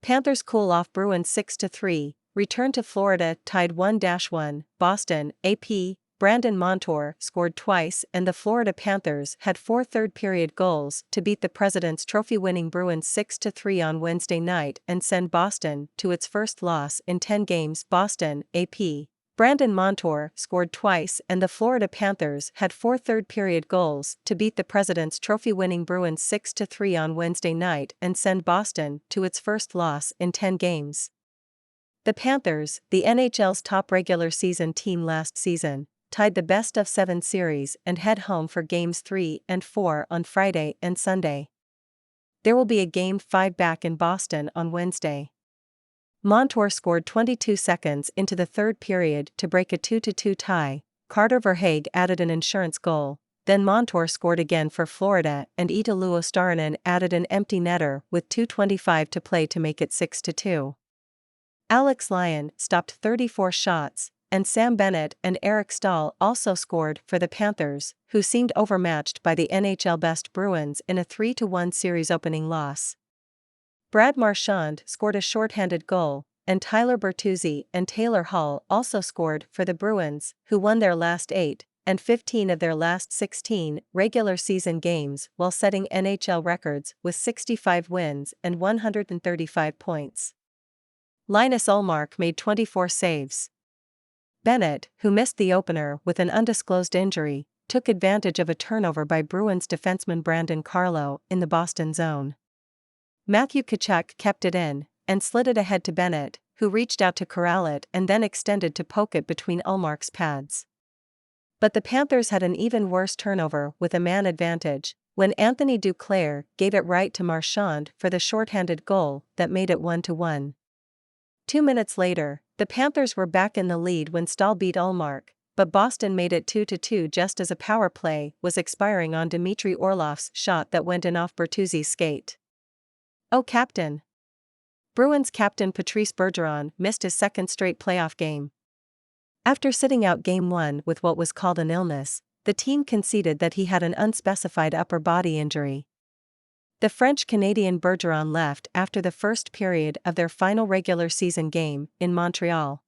Panthers cool off Bruins 6-3, return to Florida tied 1-1, Boston, AP, Brandon Montour scored twice and the Florida Panthers had 4 third-period goals to beat the President's Trophy-winning Bruins 6-3 on Wednesday night and send Boston to its first loss in 10 games. Boston, AP. Brandon Montour scored twice and the Florida Panthers had 4 third-period goals to beat the President's Trophy-winning Bruins 6-3 on Wednesday night and send Boston to its first loss in 10 games. The Panthers, the NHL's top regular season team last season, tied the best-of-7 series and head home for Games 3 and 4 on Friday and Sunday. There will be a Game 5 back in Boston on Wednesday. Montour scored 22 seconds into the third period to break a 2-2 tie. Carter Verhaeghe added an insurance goal, then Montour scored again for Florida and Ita Luostarinen added an empty netter with 2:25 to play to make it 6-2. Alex Lyon stopped 34 shots, and Sam Bennett and Eric Stahl also scored for the Panthers, who seemed overmatched by the NHL best Bruins in a 3-1 series opening loss. Brad Marchand scored a shorthanded goal, and Tyler Bertuzzi and Taylor Hall also scored for the Bruins, who won their last 8 and 15 of their last 16 regular season games while setting NHL records with 65 wins and 135 points. Linus Ullmark made 24 saves. Bennett, who missed the opener with an undisclosed injury, took advantage of a turnover by Bruins defenseman Brandon Carlo in the Boston zone. Matthew Tkachuk kept it in, and slid it ahead to Bennett, who reached out to corral it and then extended to poke it between Ullmark's pads. But the Panthers had an even worse turnover with a man advantage, when Anthony Duclair gave it right to Marchand for the shorthanded goal that made it 1-1. 2 minutes later, the Panthers were back in the lead when Stahl beat Ullmark, but Boston made it 2-2 just as a power play was expiring on Dmitry Orlov's shot that went in off Bertuzzi's skate. Oh captain! Bruins captain Patrice Bergeron missed his second straight playoff game. After sitting out Game 1 with what was called an illness, the team conceded that he had an unspecified upper body injury. The French-Canadian Bergeron left after the first period of their final regular season game in Montreal.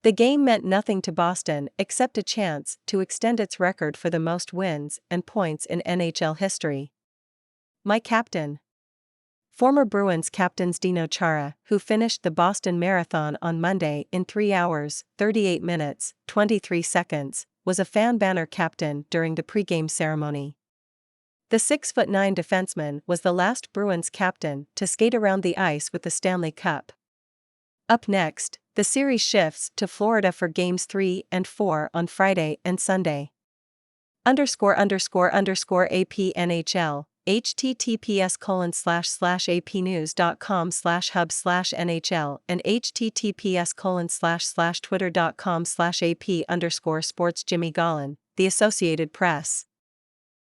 The game meant nothing to Boston except a chance to extend its record for the most wins and points in NHL history. My captain. Former Bruins captain Zdeno Chara, who finished the Boston Marathon on Monday in 3 hours, 38 minutes, 23 seconds, was a fan banner captain during the pregame ceremony. The 6'9" defenseman was the last Bruins captain to skate around the ice with the Stanley Cup. Up next, the series shifts to Florida for Games 3 and 4 on Friday and Sunday. ____AP NHL https://apnews.com/hub/NHL and https://twitter.com/AP_sports Jimmy Gallen, The Associated Press.